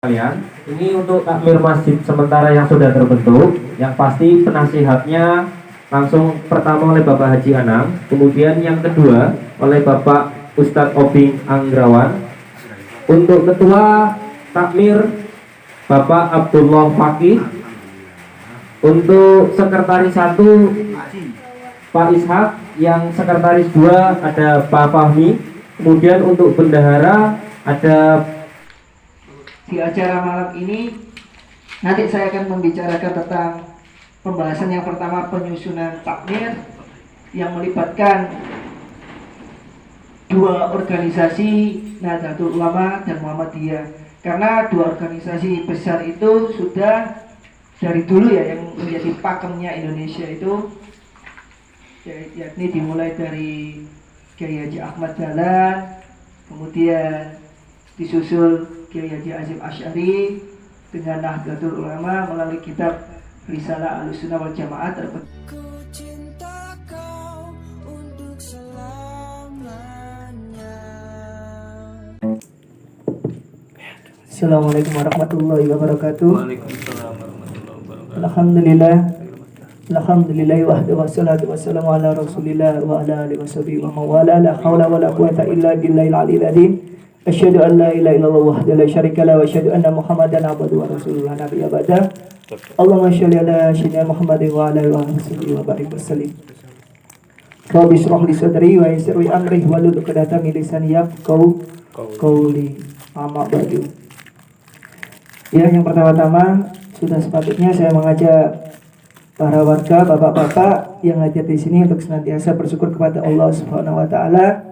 Kalian, ini untuk takmir masjid sementara yang sudah terbentuk, yang pasti penasihatnya langsung pertama oleh Bapak Haji Anang, kemudian yang kedua oleh Bapak Ustadz Obing Anggrawan. Untuk ketua takmir Bapak Abdullah Fakih. Untuk sekretaris 1 Pak Ishak, yang sekretaris 2 ada Pak Fahmi. Kemudian untuk bendahara ada. Di acara malam ini nanti saya akan membicarakan tentang pembahasan yang pertama, penyusunan takmir yang melibatkan dua organisasi, Nahdlatul Ulama dan Muhammadiyah. Karena dua organisasi besar itu sudah dari dulu ya yang menjadi pakemnya Indonesia itu, yakni dimulai dari Kiai Haji Ahmad Dahlan, kemudian disusul Kiai Haji Hashim Asy'ari dengan Nahdlatul Ulama melalui kitab Risalah Ahlussunnah wal Jamaah terbentuk. Assalamualaikum warahmatullahi wabarakatuh. Waalaikumsalam warahmatullahi wabarakatuh. Alhamdulillah wahdahu wassalatu wassalamu ala Rasulillah wa ala alihi washabihi wa mawala. La haula wala quwata illa billahil aliyil azim. Asyhadu an la ilaha illallah wahdahu la syarika lahu wa asyhadu anna Muhammadan abduhu wa rasuluhu la nabiyya ba'da. Allahumma shalli ala sayyidina Muhammadin wa ala alihi wa barik wasallim. Rabbi shrah li sadri wa yassir li amri wahlul 'uqdatam min lisani yafqahu qawli. Amma ba'du. Ya, yang pertama-tama sudah sepatutnya saya mengajak para warga, bapak-bapak yang hadir di sini untuk senantiasa bersyukur kepada Allah Subhanahu wa taala.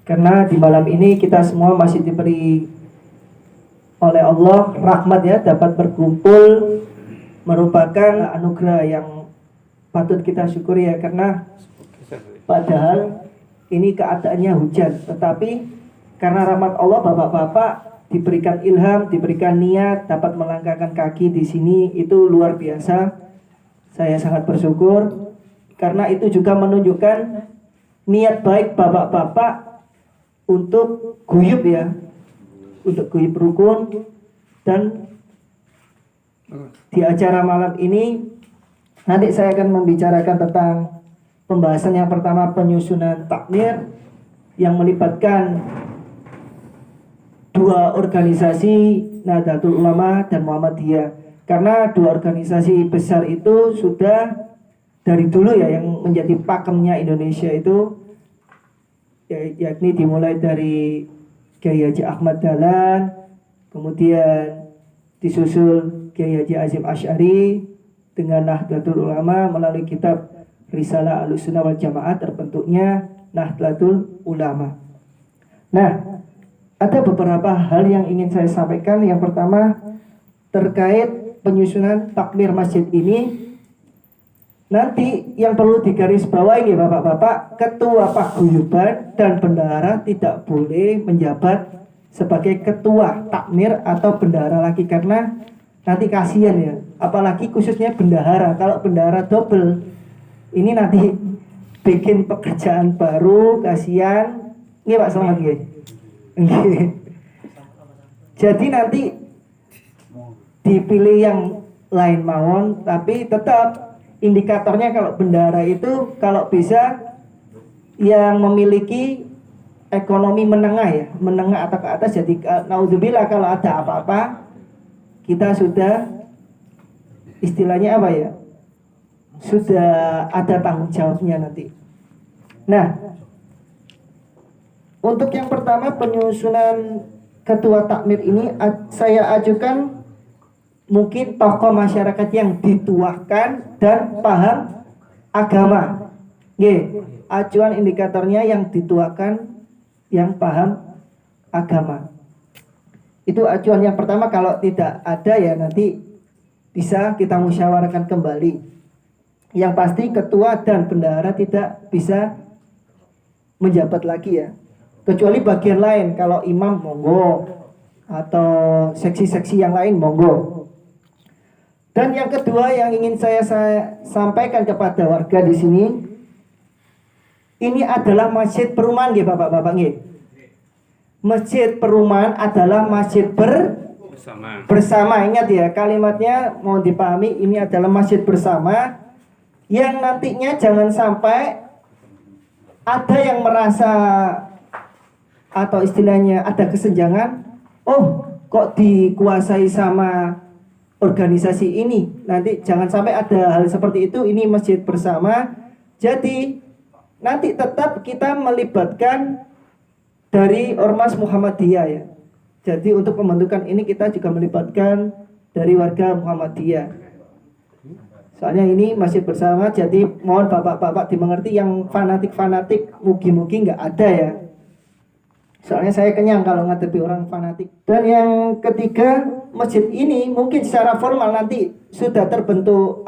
Karena di malam ini kita semua masih diberi oleh Allah rahmat ya, dapat berkumpul, merupakan anugerah yang patut kita syukuri ya. Karena padahal ini keadaannya hujan, tetapi karena rahmat Allah bapak-bapak diberikan ilham, diberikan niat, dapat melangkahkan kaki di sini, itu luar biasa. Saya sangat bersyukur karena itu juga menunjukkan niat baik bapak-bapak untuk guyub ya, untuk guyub rukun. Dan di acara malam ini nanti saya akan membicarakan tentang pembahasan yang pertama, penyusunan takmir yang melibatkan dua organisasi, Nahdlatul Ulama dan Muhammadiyah. Karena dua organisasi besar itu sudah dari dulu ya yang menjadi pakemnya Indonesia itu, yakni dimulai dari Kiai Haji Ahmad Dahlan, kemudian disusul Kiai Haji Hashim Asy'ari dengan Nahdlatul Ulama melalui kitab Risalah Ahlussunnah wal Jamaah terbentuknya Nahdlatul Ulama. Nah, ada beberapa hal yang ingin saya sampaikan. Yang pertama terkait penyusunan takmir masjid ini. Nanti yang perlu digarisbawahi ya bapak-bapak, ketua paguyuban dan bendahara tidak boleh menjabat sebagai ketua takmir atau bendahara lagi, karena nanti kasihan ya, apalagi khususnya bendahara. Kalau bendahara double ini nanti bikin pekerjaan baru, kasihan. Nggih Pak, selamat nggih. Jadi nanti dipilih yang lain mawon, tapi tetap indikatornya kalau bendahara itu kalau bisa yang memiliki ekonomi menengah ya, menengah atau ke atas. Jadi naudzubillah kalau ada apa-apa kita sudah istilahnya apa ya, sudah ada tanggung jawabnya nanti. Nah, untuk yang pertama penyusunan ketua takmir ini saya ajukan mungkin tokoh masyarakat yang dituakan dan paham agama. Acuan indikatornya yang dituakan, yang paham agama. Itu acuan yang pertama. Kalau tidak ada ya nanti bisa kita musyawarahkan kembali. Yang pasti ketua dan bendahara tidak bisa menjabat lagi ya. Kecuali bagian lain, kalau imam monggo atau seksi-seksi yang lain monggo. Dan yang kedua yang ingin saya sampaikan kepada warga di sini, ini adalah masjid perumahan nggih Bapak-bapak nggih. Masjid perumahan adalah masjid Bersama. Bersama, ingat ya kalimatnya mohon dipahami, ini adalah masjid bersama yang nantinya jangan sampai ada yang merasa atau istilahnya ada kesenjangan, oh kok dikuasai sama organisasi ini. Nanti jangan sampai ada hal seperti itu. Ini masjid bersama, jadi nanti tetap kita melibatkan dari Ormas Muhammadiyah ya. Jadi untuk pembentukan ini kita juga melibatkan dari warga Muhammadiyah. Soalnya ini masjid bersama, jadi mohon bapak-bapak dimengerti, yang fanatik-fanatik mugi-mugi nggak ada ya. Soalnya saya kenyang kalau ngadepi orang fanatik. Dan yang ketiga, masjid ini mungkin secara formal nanti sudah terbentuk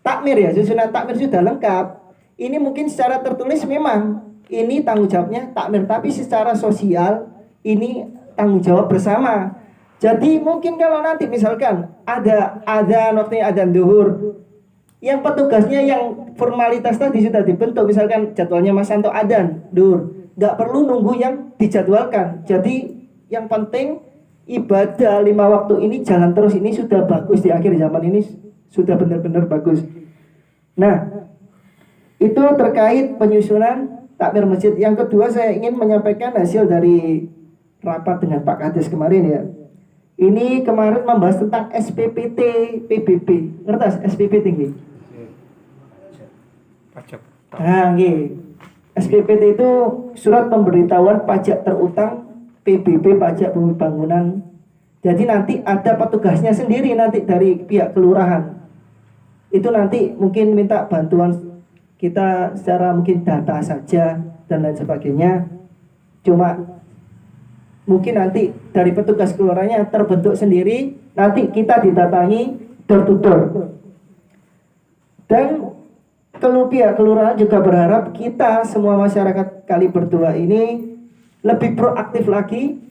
takmir ya, susunan takmir sudah lengkap. Ini mungkin secara tertulis memang ini tanggung jawabnya takmir, tapi secara sosial ini tanggung jawab bersama. Jadi mungkin kalau nanti misalkan ada waktunya adzan zuhur, yang petugasnya yang formalitas tadi sudah dibentuk, misalkan jadwalnya Mas Santo adzan zuhur, nggak perlu nunggu yang dijadwalkan. Jadi yang penting ibadah 5 waktu ini jalan terus, ini sudah bagus di akhir zaman ini, sudah benar-benar bagus. Nah, itu terkait penyusunan takmir masjid. Yang kedua, saya ingin menyampaikan hasil dari rapat dengan Pak Kades kemarin ya. Ini kemarin membahas tentang SPPT PBB. Ngertas SPPT nggih? Pajak. Nah, nggih. SPPT itu surat pemberitahuan pajak terutang PBB, pajak bumi bangunan. Jadi nanti ada petugasnya sendiri nanti dari pihak kelurahan. Itu nanti mungkin minta bantuan kita secara mungkin data saja dan lain sebagainya. Cuma mungkin nanti dari petugas kelurahannya terbentuk sendiri, nanti kita didatangi door to door. Dan pihak kelurahan juga berharap kita semua masyarakat Kali Berdua ini lebih proaktif lagi,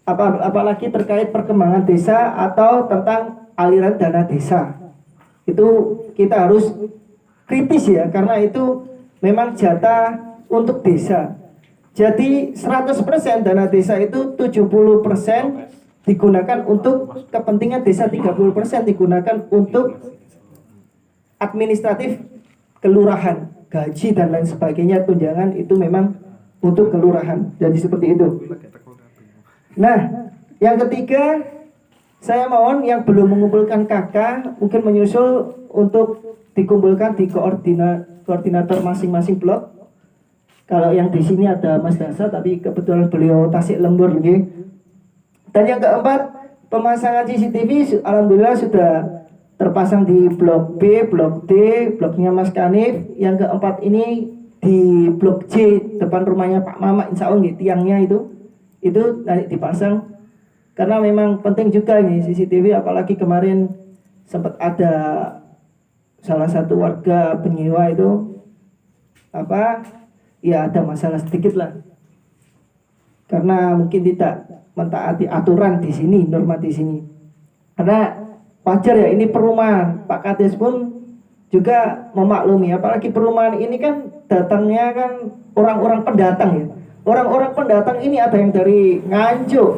apalagi terkait perkembangan desa atau tentang aliran dana desa. Itu kita harus kritis ya, karena itu memang jatah untuk desa. Jadi 100% dana desa itu 70% digunakan untuk kepentingan desa, 30% digunakan untuk administratif kelurahan, gaji dan lain sebagainya, tunjangan itu memang untuk kelurahan. Jadi seperti itu. Nah, yang ketiga, saya mohon yang belum mengumpulkan KK mungkin menyusul untuk dikumpulkan di koordinator masing-masing blok. Kalau yang di sini ada Mas Dasa, tapi kebetulan beliau Tasik Lembur gitu. Dan yang keempat, pemasangan CCTV alhamdulillah sudah terpasang di blok B, blok D, bloknya Mas Kanif. Yang keempat ini di blok C depan rumahnya Pak Mama, insya Allah tiangnya itu nanti dipasang. Karena memang penting juga ini CCTV, apalagi kemarin sempat ada salah satu warga penyewa itu ya ada masalah sedikit lah, karena mungkin tidak mentaati aturan di sini, norma di sini. Karena wajar ya, ini perumahan. Pak Kades pun juga memaklumi, apalagi perumahan ini kan datangnya kan orang-orang pendatang ya. Orang-orang pendatang ini ada yang dari Nganjuk,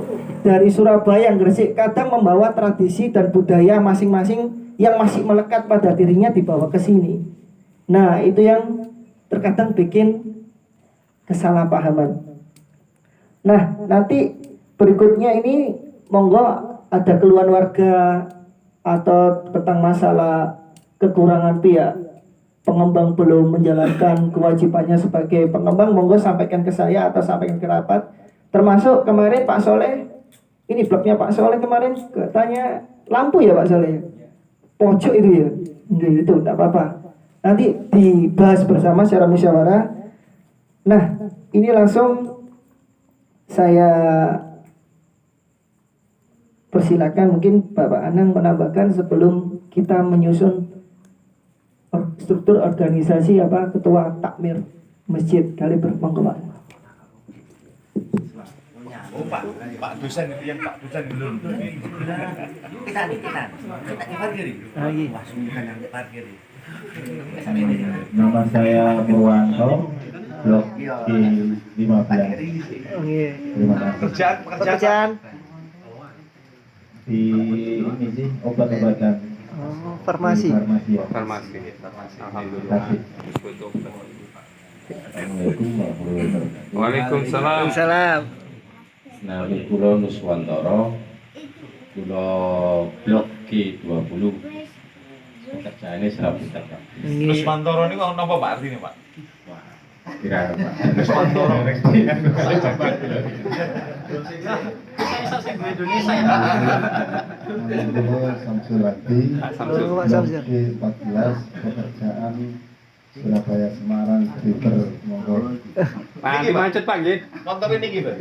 dari Surabaya, Gresik, kadang membawa tradisi dan budaya masing-masing yang masih melekat pada dirinya dibawa ke sini. Nah, itu yang terkadang bikin kesalahpahaman. Nah, nanti berikutnya ini monggo ada keluhan warga atau tentang masalah kekurangan pihak pengembang belum menjalankan kewajibannya sebagai pengembang, monggo sampaikan ke saya atau sampaikan ke rapat. Termasuk kemarin Pak Soleh, ini blognya Pak Soleh kemarin katanya lampu ya Pak Soleh, pojok itu ya, itu tidak apa-apa. Nanti dibahas bersama secara musyawarah. Nah, ini langsung saya persilakan mungkin Bapak Anang menambahkan sebelum kita menyusun struktur organisasi ketua takmir masjid Kali Berdua, Pak. Oh Pak dosen itu yang Pak dosen belum. Kita parkir. Langsung kan yang parkir. Nama saya Purwanto, blok G15. Terima kasih. Pekerjaan. di ini sih obat-obatan Oh, farmasi. di farmasi ya. Farmasi. Alhamdulillah. Kasih. Assalamualaikum warahmatullahi wabarakatuh. Waalaikumsalam. Salam. Nami kula Nuswantoro, kula blok G20. Pekerjaannya serabut Pak. Terus Mantoro ini kok napa Pak artinya Pak? Kira Pak. Nuswantoro. Kula Samsulati, Samsul. Pak Samsul. G14, pekerjaan Surabaya Semarang Driver monggo. Pak dimancet Pak nggih. Motor ini gimana?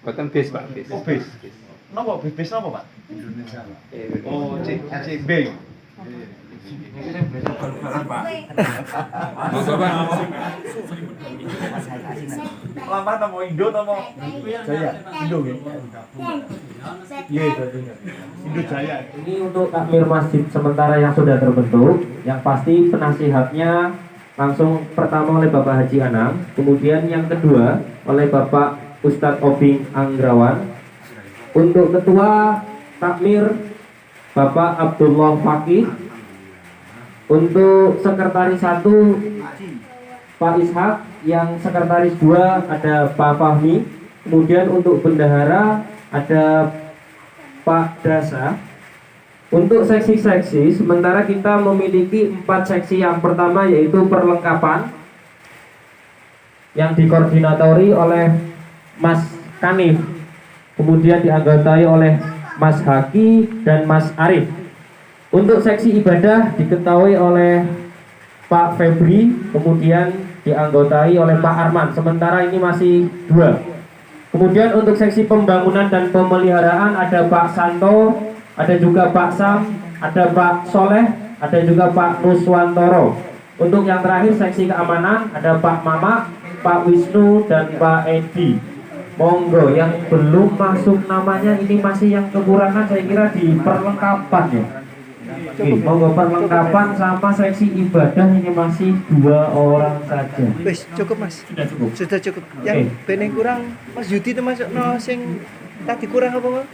Boten bis Pak, bis. Oh bis. Napa bis napa Pak? Oh CB. Monggo Pak. Lama nama Indo nama Jaya. Indo nggih. Iya tentunya. Indo Jaya. Ini untuk takmir masjid sementara yang sudah terbentuk, yang pasti penasihatnya langsung pertama oleh Bapak Haji Anang, kemudian yang kedua oleh Bapak Ustadz Obing Anggrawan. Untuk ketua takmir Bapak Abdullah Fakih. Untuk sekretaris 1 Pak Ishak, yang sekretaris 2 ada Pak Fahmi. Kemudian untuk bendahara ada Pak Dasa. Untuk seksi-seksi, sementara kita memiliki 4 seksi. Yang pertama yaitu perlengkapan, yang dikoordinatori oleh Mas Kanif, kemudian dianggotai oleh Mas Haki dan Mas Arif. Untuk seksi ibadah diketahui oleh Pak Febri, kemudian dianggotai oleh Pak Arman. Sementara ini masih 2. Kemudian untuk seksi pembangunan dan pemeliharaan ada Pak Santo, ada juga Pak Sam, ada Pak Soleh, ada juga Pak Nuswantoro. Untuk yang terakhir seksi keamanan ada Pak Mama, Pak Wisnu, dan Pak Edi. Monggo yang belum masuk namanya ini masih yang kekurangan, saya kira di perlengkapan ya. Oke, monggo perlengkapan sama seksi ibadah ini masih 2 orang saja. Wis cukup Mas. Sudah cukup. Sudah cukup. Yang beneng kurang Mas Yudi termasuk no sing tadi kurang apa Mas?